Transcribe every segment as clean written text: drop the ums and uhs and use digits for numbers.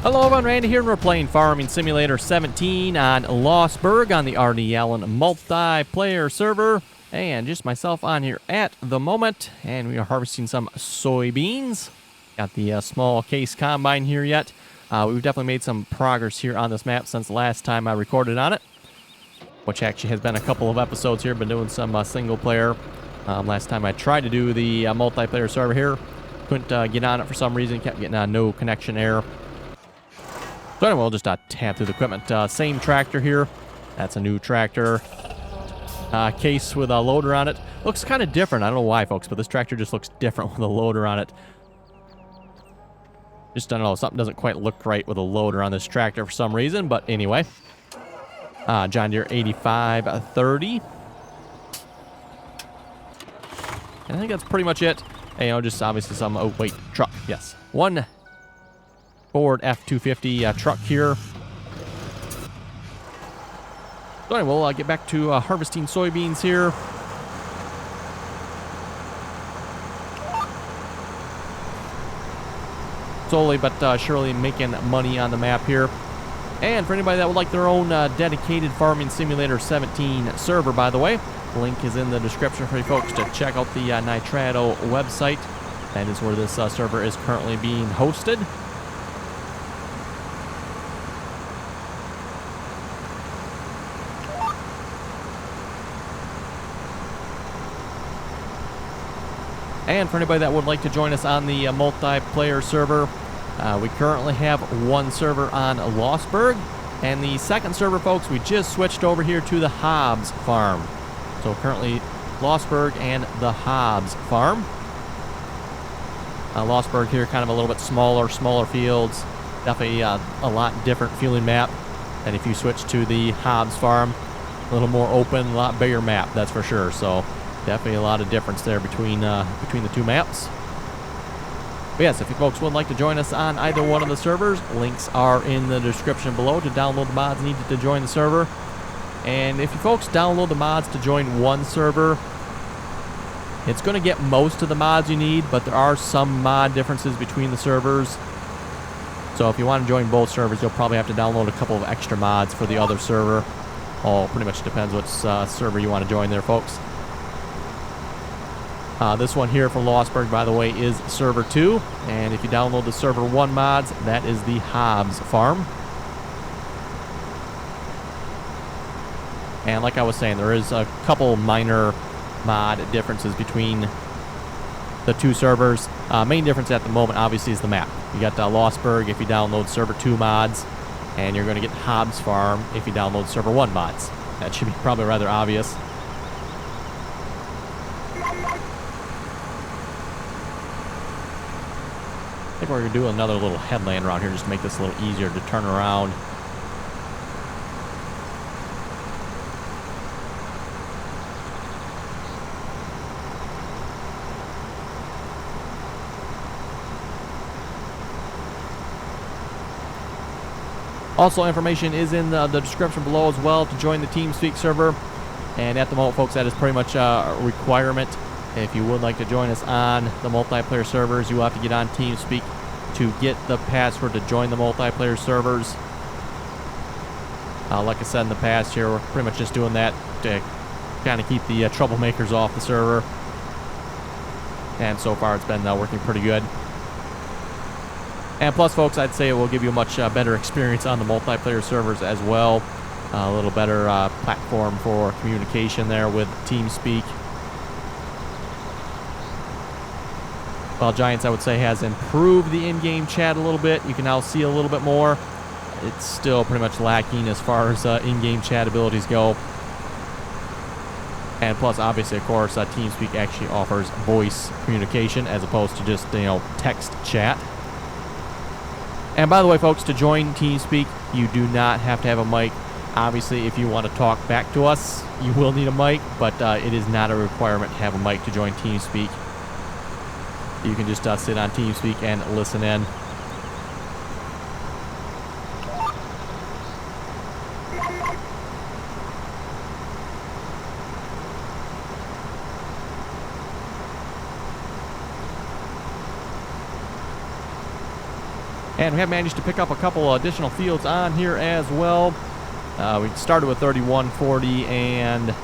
Hello everyone, Randy here, and we're playing Farming Simulator 17 on Lossberg on the RDAllen multiplayer server. And just myself on here at the moment, and we are harvesting some soybeans. Got the small case combine here yet. We've definitely made some progress here on this map since the last time I recorded on it, which actually has been a couple of episodes here. Been doing some single player. Last time I tried to do the multiplayer server here, couldn't get on it for some reason, kept getting no connection error. So anyway, we'll just tab through the equipment. Same tractor here. That's a new tractor. Case with a loader on it. Looks kind of different. I don't know why, folks, but this tractor just looks different with a loader on it. Just, I don't know, something doesn't quite look right with a loader on this tractor for some reason. But anyway. John Deere 8530. And I think that's pretty much it. And, you know, just obviously some, oh, wait, truck. Yes. One Ford F-250 truck here. So anyway, we'll get back to harvesting soybeans here. Slowly but surely making money on the map here. And for anybody that would like their own dedicated Farming Simulator 17 server, by the way, the link is in the description for you folks to check out the Nitrado website. That is where this server is currently being hosted. And for anybody that would like to join us on the multiplayer server, we currently have one server on Lossberg. And the second server, folks, we just switched over here to the Hobbs farm. So currently Lossberg and the Hobbs farm. Lossberg here, kind of a little bit smaller fields. Definitely a lot different feeling map than if you switch to the Hobbs farm. A little more open, a lot bigger map, that's for sure. So definitely a lot of difference there between the two maps. But yes, if you folks would like to join us on either one of the servers, links are in the description below to download the mods needed to join the server. And if you folks download the mods to join one server, it's going to get most of the mods you need, but there are some mod differences between the servers. So if you want to join both servers, you'll probably have to download a couple of extra mods for the other server. All pretty much depends what server you want to join there, folks. This one here from Lossberg, by the way, is Server 2. And if you download the Server 1 mods, that is the Hobbs farm. And like I was saying, there is a couple minor mod differences between the two servers. Main difference at the moment, obviously, is the map. You got Lossberg if you download Server 2 mods, and you're going to get Hobbs farm if you download Server 1 mods. That should be probably rather obvious. I think we're going to do another little headland around here just to make this a little easier to turn around. Also, information is in the description below as well to join the TeamSpeak server. And at the moment, folks, that is pretty much a requirement. If you would like to join us on the multiplayer servers, you will have to get on TeamSpeak to get the password to join the multiplayer servers. Like I said in the past here, we're pretty much just doing that to kind of keep the troublemakers off the server. And so far, it's been working pretty good. And plus, folks, I'd say it will give you a much better experience on the multiplayer servers as well. A little better platform for communication there with TeamSpeak. While Giants, I would say, has improved the in-game chat a little bit. You can now see a little bit more. It's still pretty much lacking as far as in-game chat abilities go. And plus, obviously, of course, TeamSpeak actually offers voice communication as opposed to just, you know, text chat. And by the way, folks, to join TeamSpeak, you do not have to have a mic. Obviously, if you want to talk back to us, you will need a mic, but it is not a requirement to have a mic to join TeamSpeak. You can just sit on TeamSpeak and listen in. And we have managed to pick up a couple additional fields on here as well. We started with 31, 40, and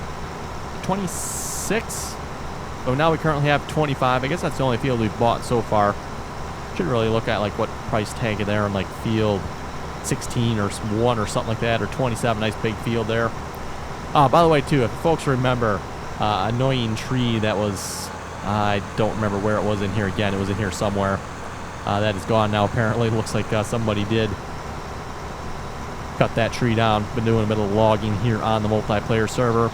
26. So now we currently have 25. I guess that's the only field we've bought so far. Should really look at like what price tag is there in like field 16 or 1 or something like that, or 27. Nice big field there. By the way, too, if folks remember, annoying tree that was, I don't remember where it was in here again. It was in here somewhere. That is gone now, apparently. Looks like somebody did cut that tree down. Been doing a bit of logging here on the multiplayer server.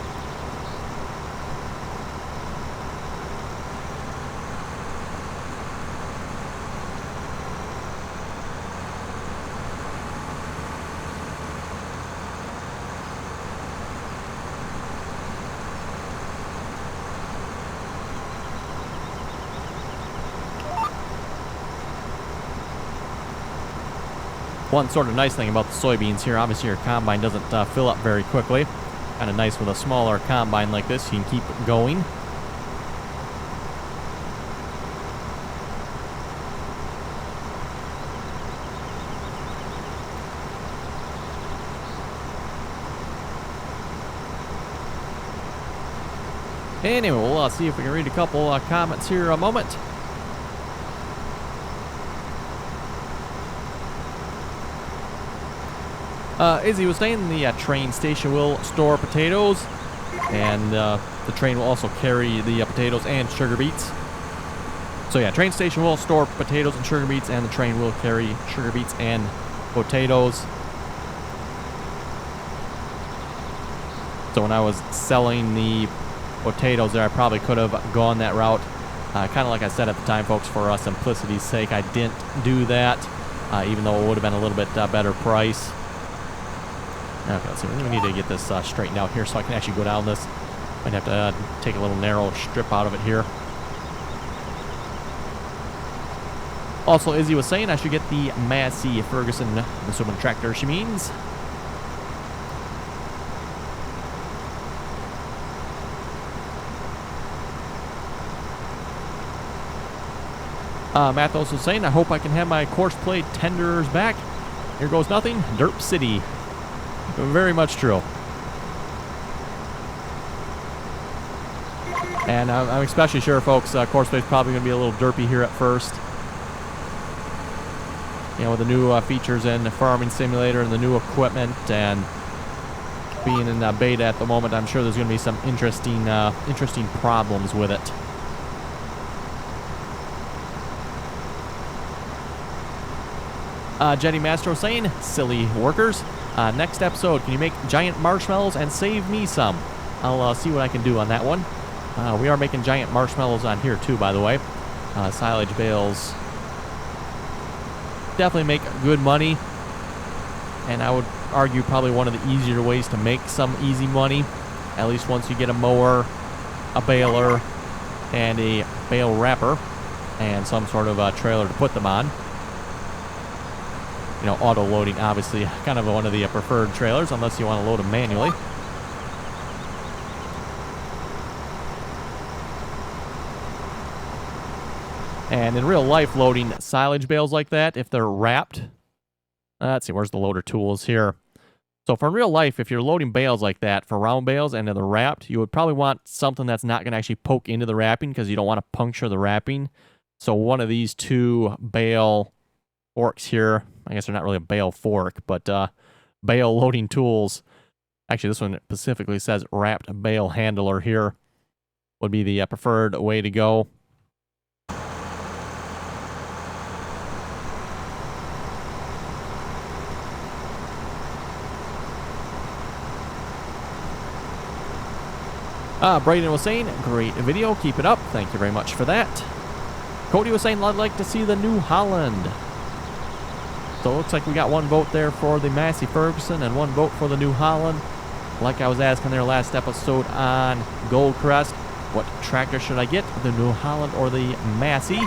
One sort of nice thing about the soybeans here, obviously your combine doesn't fill up very quickly. Kind of nice with a smaller combine like this, you can keep going. Anyway, we'll see if we can read a couple comments here in a moment. Izzy was saying the train station will store potatoes, and the train will also carry the potatoes and sugar beets. So yeah, train station will store potatoes and sugar beets, and the train will carry sugar beets and potatoes. So when I was selling the potatoes there, I probably could have gone that route. Kind of like I said at the time, folks, for simplicity's sake, I didn't do that, even though it would have been a little bit better price. Okay, let's see. We need to get this straightened out here so I can actually go down this. Might have to take a little narrow strip out of it here. Also, Izzy was saying I should get the Massey Ferguson, I'm assuming tractor she means. Mathos was saying, I hope I can have my course play tenders back. Here goes nothing. Derp City. Very much true. And I'm especially sure, folks, course play is probably going to be a little derpy here at first. You know, with the new features in the Farming Simulator and the new equipment, and being in beta at the moment, I'm sure there's going to be some interesting problems with it. Jetty Master was saying, silly workers. Next episode, can you make giant marshmallows and save me some? I'll see what I can do on that one. We are making giant marshmallows on here too, by the way. Silage bales definitely make good money, and I would argue probably one of the easier ways to make some easy money, at least once you get a mower, a baler, and a bale wrapper, and some sort of a trailer to put them on. You know, auto loading, obviously, kind of one of the preferred trailers, unless you want to load them manually. And in real life, loading silage bales like that, if they're wrapped, let's see, where's the loader tools here? So for real life, if you're loading bales like that for round bales and they're wrapped, you would probably want something that's not going to actually poke into the wrapping, because you don't want to puncture the wrapping. So one of these two bale forks here, I guess they're not really a bale fork, but bale loading tools. Actually, this one specifically says wrapped bale handler here would be the preferred way to go. Brayden was saying, great video, keep it up. Thank you very much for that. Cody was saying, I'd like to see the New Holland. So it looks like we got one vote there for the Massey Ferguson and one vote for the New Holland. Like I was asking there last episode on Goldcrest, what tractor should I get, the New Holland or the Massey?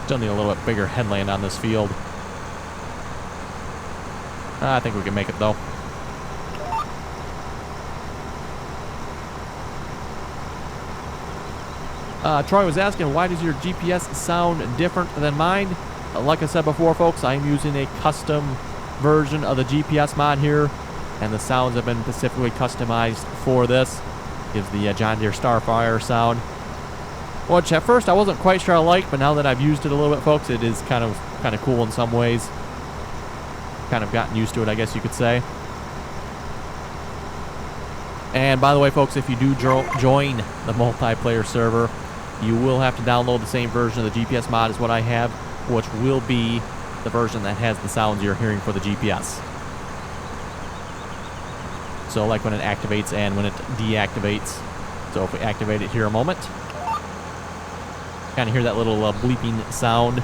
Still need a little bit bigger headland on this field. I think we can make it, though. Troy was asking, why does your GPS sound different than mine? Like I said before, folks, I'm using a custom version of the GPS mod here, and the sounds have been specifically customized for this. Gives the John Deere Starfire sound, which at first I wasn't quite sure I liked, but now that I've used it a little bit, folks, it is kind of cool in some ways. Kind of gotten used to it, I guess you could say. And by the way, folks, if you do join the multiplayer server, you will have to download the same version of the GPS mod as what I have, which will be the version that has the sounds you're hearing for the GPS. So like when it activates and when it deactivates. So if we activate it here a moment, kind of hear that little bleeping sound.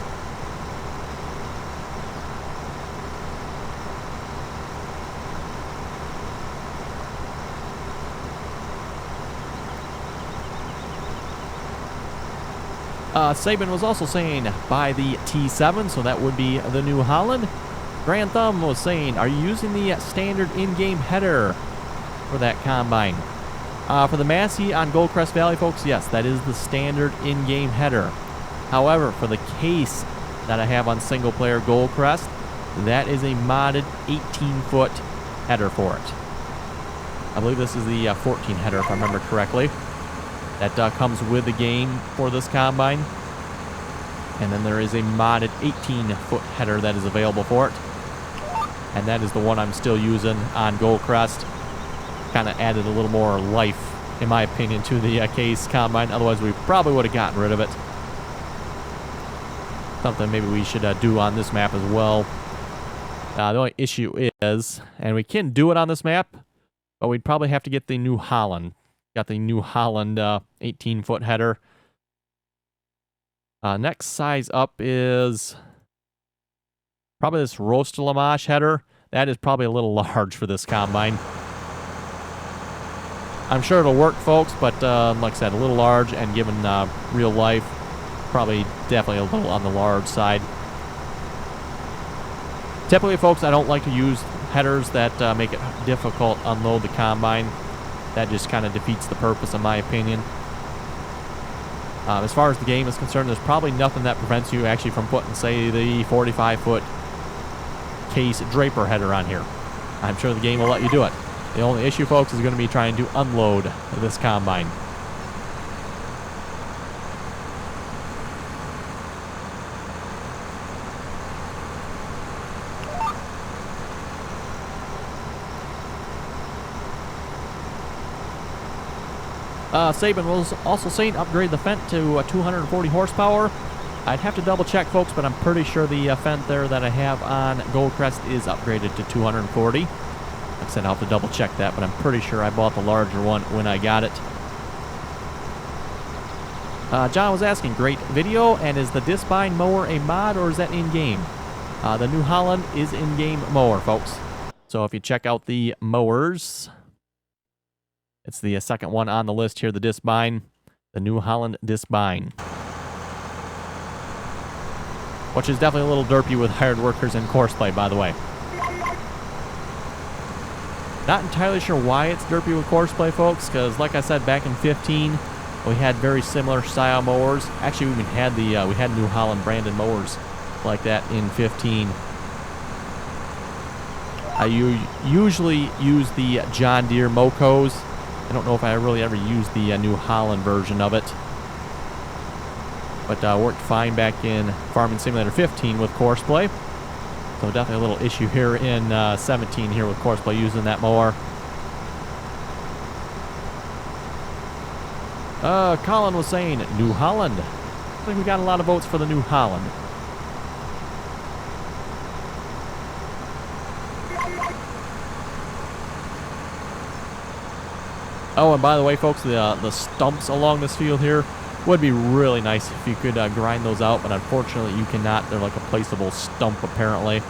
Saban was also saying buy the T7, so that would be the New Holland. Grand Thumb was saying, are you using the standard in-game header for that combine? For the Massey on Goldcrest Valley, folks, yes, that is the standard in-game header. However, for the case that I have on single-player Goldcrest, that is a modded 18-foot header for it. I believe this is the 14 header, if I remember correctly. That comes with the game for this combine. And then there is a modded 18-foot header that is available for it. And that is the one I'm still using on Goldcrest. Kind of added a little more life, in my opinion, to the case combine. Otherwise, we probably would have gotten rid of it. Something maybe we should do on this map as well. The only issue is, and we can do it on this map, but we'd probably have to get the New Holland. Got the New Holland 18-foot header. Next size up is probably this Roast Lamash header. That is probably a little large for this combine. I'm sure it'll work, folks, but like I said, a little large, and given real life, probably definitely a little on the large side. Typically, folks, I don't like to use headers that make it difficult to unload the combine. That just kind of defeats the purpose, in my opinion. As far as the game is concerned, there's probably nothing that prevents you actually from putting, say, the 45-foot case Draper header on here. I'm sure the game will let you do it. The only issue, folks, is going to be trying to unload this combine. Saban was also saying upgrade the Fendt to 240 horsepower. I'd have to double check, folks, but I'm pretty sure the Fendt there that I have on Goldcrest is upgraded to 240. Like I said, I'll have to double check that, but I'm pretty sure I bought the larger one when I got it. John was asking, great video, and is the Disbine mower a mod or is that in-game? The New Holland is in-game mower, folks. So if you check out the mowers, it's the second one on the list here, the Disbine, the New Holland Disbine. Which is definitely a little derpy with hired workers and courseplay, by the way. Not entirely sure why it's derpy with courseplay, folks, because like I said, back in 15, we had very similar style mowers. Actually, we even had we had New Holland branded mowers like that in 15. I usually use the John Deere Mocos. I don't know if I really ever used the New Holland version of it. But worked fine back in Farming Simulator 15 with courseplay. So definitely a little issue here in 17 here with courseplay using that mower. Colin was saying New Holland. I think we got a lot of votes for the New Holland. Oh, and by the way, folks, the stumps along this field here would be really nice if you could grind those out, but unfortunately you cannot. They're like a placeable stump, apparently.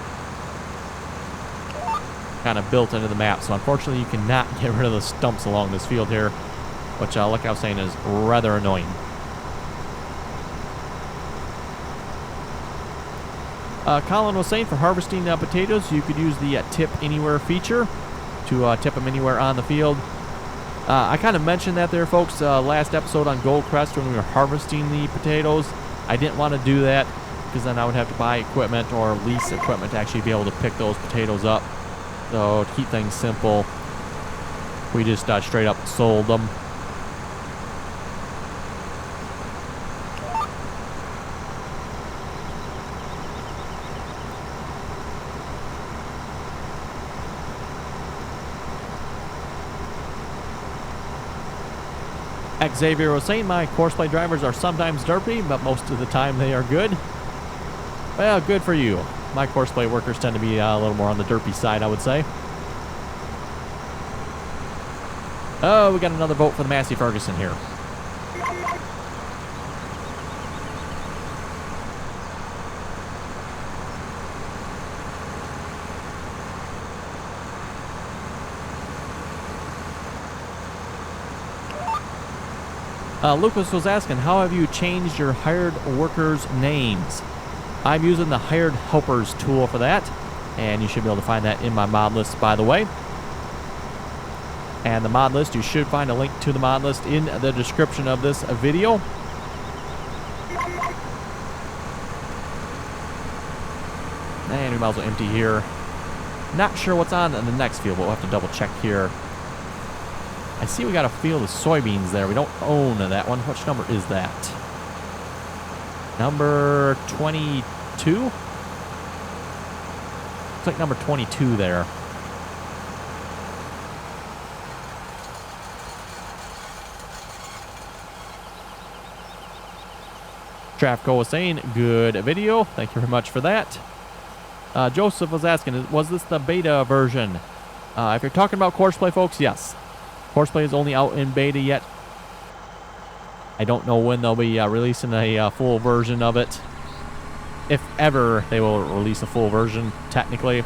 Kind of built into the map, so unfortunately you cannot get rid of the stumps along this field here, which, like I was saying, is rather annoying. Colin was saying for harvesting potatoes, you could use the tip anywhere feature to tip them anywhere on the field. I kind of mentioned that there, folks, last episode on Goldcrest when we were harvesting the potatoes. I didn't want to do that because then I would have to buy equipment or lease equipment to actually be able to pick those potatoes up. So to keep things simple, we just straight up sold them. Xavier was saying my courseplay drivers are sometimes derpy, but most of the time they are good. Well, good for you. My courseplay workers tend to be a little more on the derpy side, I would say. Oh, we got another vote for the Massey Ferguson here. Lucas was asking, how have you changed your hired workers' names? I'm using the hired helpers tool for that, and you should be able to find that in my mod list, by the way. And the mod list, you should find a link to the mod list in the description of this video. And we might as well empty here. Not sure what's on in the next field, but we'll have to double check here. I see we got a field of soybeans there. We don't own that one. Which number is that? Number 22? Looks like number 22 there. Trafco was saying, good video. Thank you very much for that. Joseph was asking, was this the beta version? If you're talking about courseplay, folks, yes. Courseplay is only out in beta yet. I don't know when they'll be releasing a full version of it. If ever they will release a full version, technically.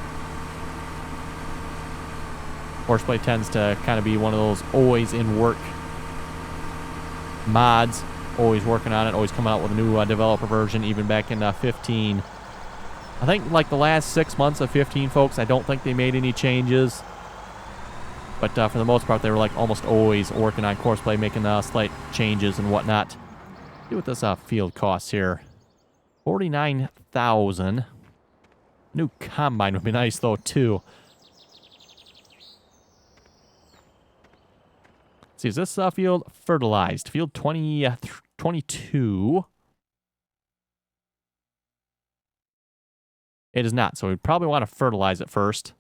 Courseplay tends to kind of be one of those always in work mods. Always working on it, always coming out with a new developer version, even back in 15. I think like the last 6 months of 15, folks, I don't think they made any changes. But for the most part, they were like almost always working on courseplay, making slight changes and whatnot. See what this field costs here. 49,000. New combine would be nice though too. Let's see, is this field fertilized? Field 22. It is not, so we'd probably want to fertilize it first.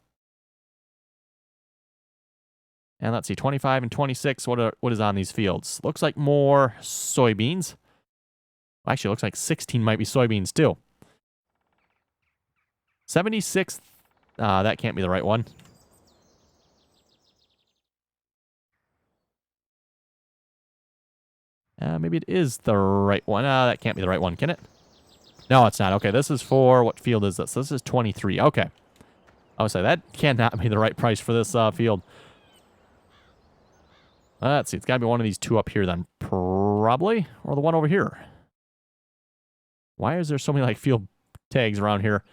And let's see, 25 and 26, what is on these fields? Looks like more soybeans. Actually, looks like 16 might be soybeans too. 76, that can't be the right one. Maybe it is the right one. That can't be the right one, can it? No, it's not. Okay, this is for, what field is this? This is 23. Okay. I would say that cannot be the right price for this field. Let's see. It's got to be one of these two up here then. Probably. Or the one over here. Why is there so many like field tags around here?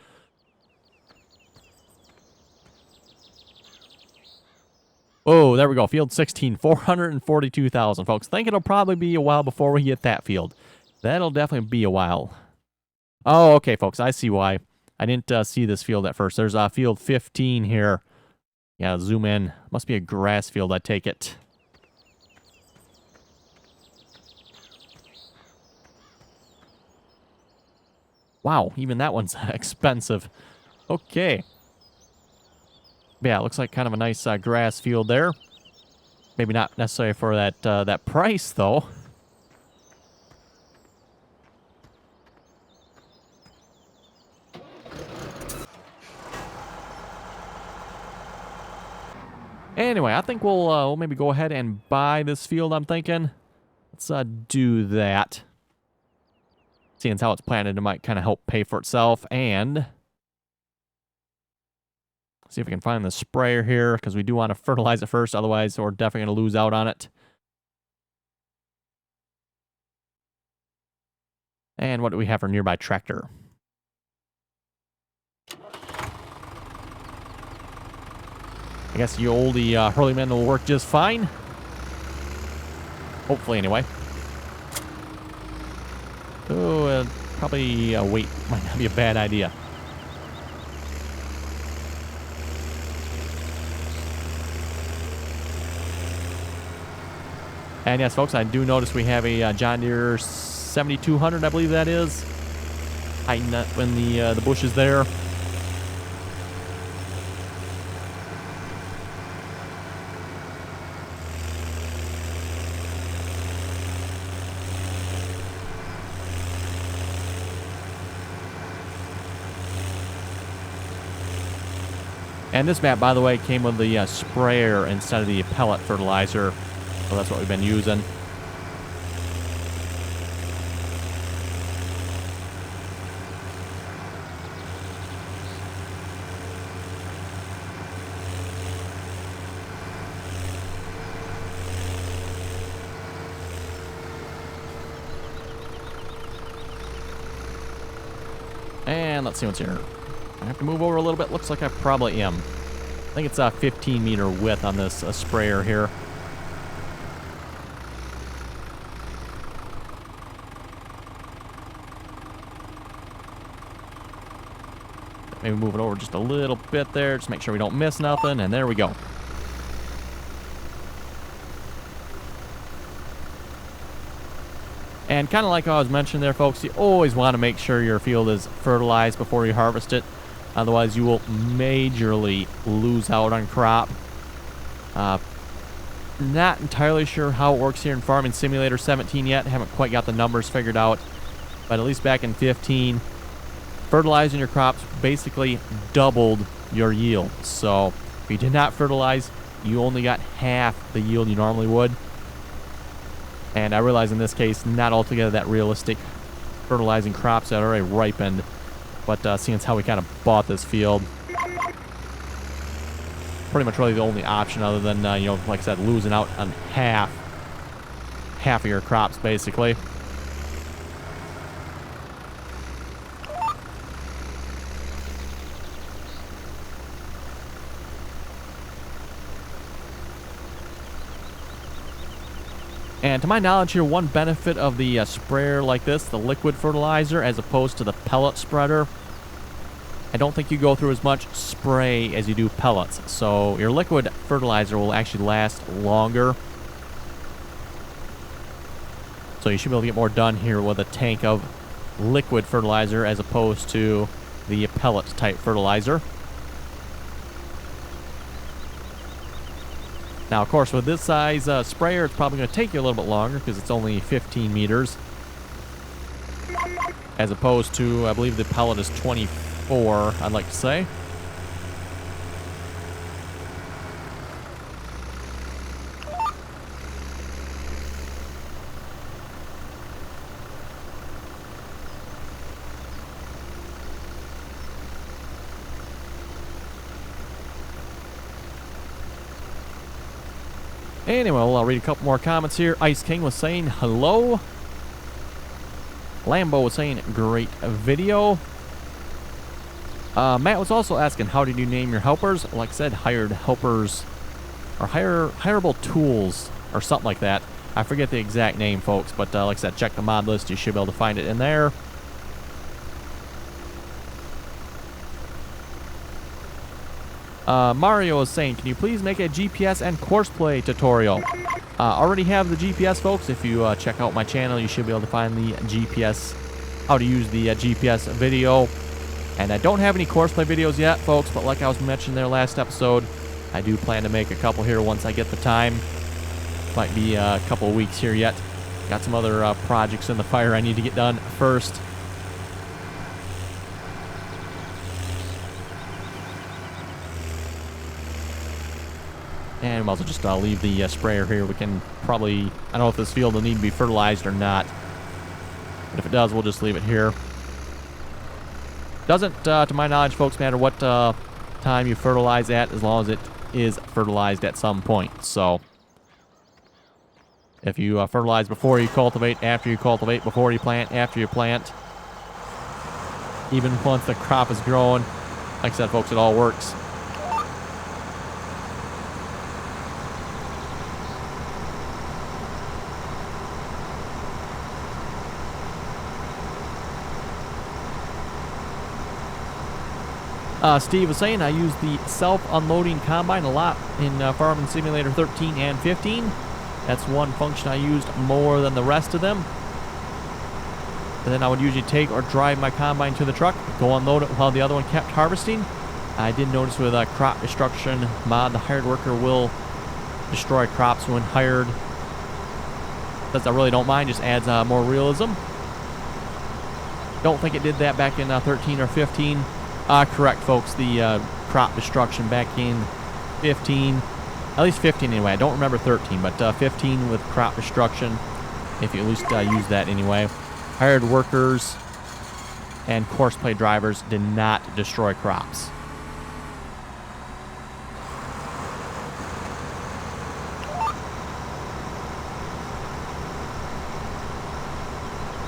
Oh, there we go. Field 16. 442,000, folks. Think it'll probably be a while before we get that field. That'll definitely be a while. Oh, okay, folks. I see why. I didn't see this field at first. There's field 15 here. Yeah, zoom in. Must be a grass field, I take it. Wow, even that one's expensive. Okay. Yeah, it looks like kind of a nice grass field there. Maybe not necessarily for that that price, though. Anyway, I think we'll maybe go ahead and buy this field, I'm thinking. Let's do that. Seeing as how it's planted, it might kind of help pay for itself. And see if we can find the sprayer here, because we do want to fertilize it first. Otherwise, we're definitely going to lose out on it. And what do we have for nearby tractor? I guess the oldie Hurleyman will work just fine. Hopefully, anyway. Oh, probably wait might not be a bad idea. And yes, folks, I do notice we have a John Deere 7200, I believe that is, hiding up in the bushes there. And this map, by the way, came with the sprayer instead of the pellet fertilizer. So that's what we've been using. And let's see what's here. I have to move over a little bit. Looks like I probably am. I think it's a 15-meter width on this sprayer here. Maybe move it over just a little bit there. Just make sure we don't miss nothing. And there we go. And kind of like I was mentioning there, folks, you always want to make sure your field is fertilized before you harvest it. Otherwise, you will majorly lose out on crop. Not entirely sure how it works here in Farming Simulator 17 yet. Haven't quite got the numbers figured out. But at least back in 15, fertilizing your crops basically doubled your yield. So if you did not fertilize, you only got half the yield you normally would. And I realize in this case, not altogether that realistic, fertilizing crops that are already ripened. But seeing as how we kind of bought this field, pretty much really the only option other than, you know, like I said, losing out on half of your crops, basically. And to my knowledge here, one benefit of the sprayer like this, the liquid fertilizer, as opposed to the pellet spreader, I don't think you go through as much spray as you do pellets. So your liquid fertilizer will actually last longer. So you should be able to get more done here with a tank of liquid fertilizer as opposed to the pellet type fertilizer. Now, of course, with this size sprayer, it's probably going to take you a little bit longer because it's only 15 meters. As opposed to, I believe the pellet is 24, I'd like to say. Anyway, I'll read a couple more comments here. Ice King was saying hello. Lambo was saying great video. Matt was also asking, how did you name your helpers? Like I said, hired helpers, or hireable tools, or something like that. I forget the exact name, folks, but like I said, check the mod list. You should be able to find it in there. Mario is saying, can you please make a GPS and courseplay tutorial? Already have the GPS, folks. If you check out my channel, you should be able to find the GPS, how to use the GPS video. And I don't have any courseplay videos yet, folks, but like I was mentioning there last episode, I do plan to make a couple here once I get the time. Might be a couple of weeks here yet. Got some other projects in the fire I need to get done first. And we'll also just leave the sprayer here. We can probably, I don't know if this field will need to be fertilized or not. But if it does, we'll just leave it here. Doesn't, to my knowledge, folks, matter what time you fertilize at, as long as it is fertilized at some point. So if you fertilize before you cultivate, after you cultivate, before you plant, after you plant, even once the crop is growing, like I said, folks, it all works. Steve was saying I use the self-unloading combine a lot in Farming Simulator 13 and 15. That's one function I used more than the rest of them. And then I would usually take or drive my combine to the truck, go unload it while the other one kept harvesting. I did notice with a crop destruction mod, the hired worker will destroy crops when hired. That's I really don't mind, just adds more realism. Don't think it did that back in 13 or 15. Correct, folks. The crop destruction back in 15, at least 15 anyway. I don't remember 13, but 15 with crop destruction, if you at least use that anyway. Hired workers and courseplay drivers did not destroy crops.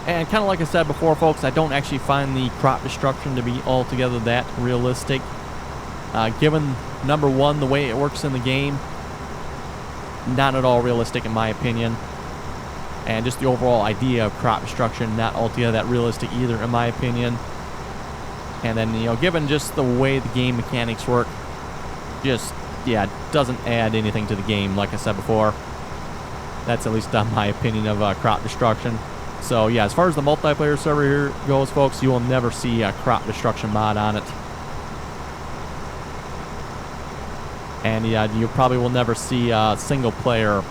And kind of like I said before, folks, I don't actually find the crop destruction to be altogether that realistic. Given, number one, the way it works in the game, not at all realistic in my opinion. And just the overall idea of crop destruction, not altogether that realistic either in my opinion. And then, you know, given just the way the game mechanics work, just, yeah, doesn't add anything to the game, like I said before. That's at least my opinion of crop destruction. So, yeah, as far as the multiplayer server here goes, folks, you will never see a crop destruction mod on it. And, yeah, you probably will never see a single player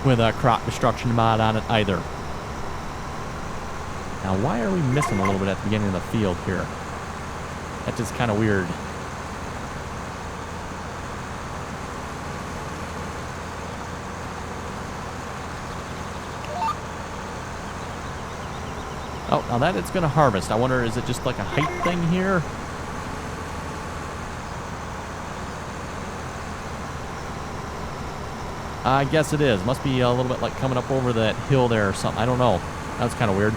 with a crop destruction mod on it either. Now, why are we missing a little bit at the beginning of the field here? That's just kind of weird. Oh, now that it's going to harvest. I wonder, is it just like a height thing here? I guess it is. Must be a little bit like coming up over that hill there or something. I don't know. That's kind of weird.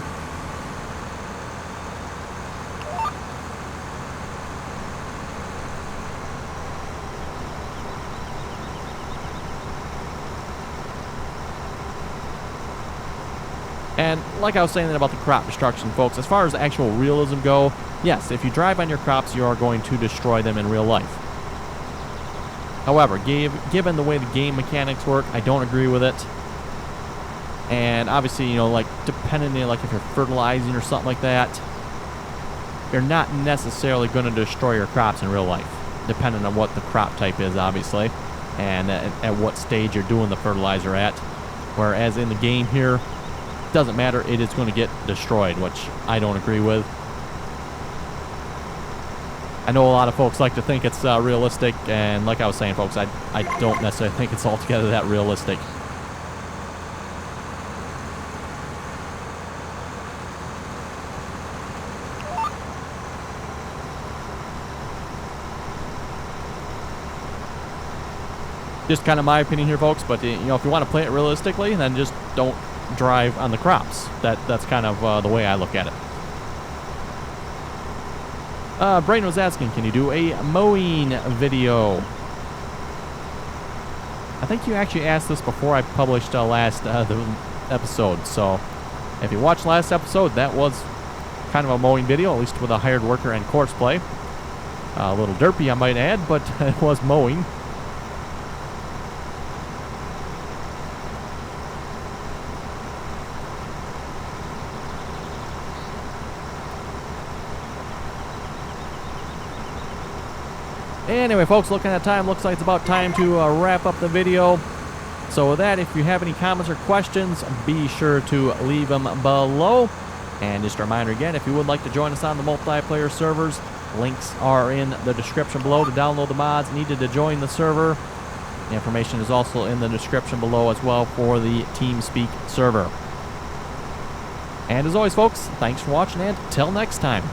And like I was saying about the crop destruction, folks, as far as actual realism go, yes, if you drive on your crops, you are going to destroy them in real life. However, given the way the game mechanics work, I don't agree with it. And obviously, you know, like, depending on, like, if you're fertilizing or something like that, you're not necessarily going to destroy your crops in real life, depending on what the crop type is, obviously, and at what stage you're doing the fertilizer at. Whereas in the game here, doesn't matter, it is going to get destroyed, which I don't agree with. I know a lot of folks like to think it's realistic, and like I was saying, folks, I don't necessarily think it's altogether that realistic. Just kind of my opinion here, folks, but you know, if you want to play it realistically, then just don't drive on the crops. That's kind of the way I look at it. Brain was asking, can you do a mowing video? I think you actually asked this before I published last the episode. So if you watched last episode, that was kind of a mowing video, at least with a hired worker and course play. A little derpy, I might add, but it was mowing. Anyway, folks, looking at time, looks like it's about time to wrap up the video. So with that, if you have any comments or questions, be sure to leave them below. And just a reminder again, if you would like to join us on the multiplayer servers, links are in the description below to download the mods needed to join the server. The information is also in the description below as well for the TeamSpeak server. And as always, folks, thanks for watching, and till next time.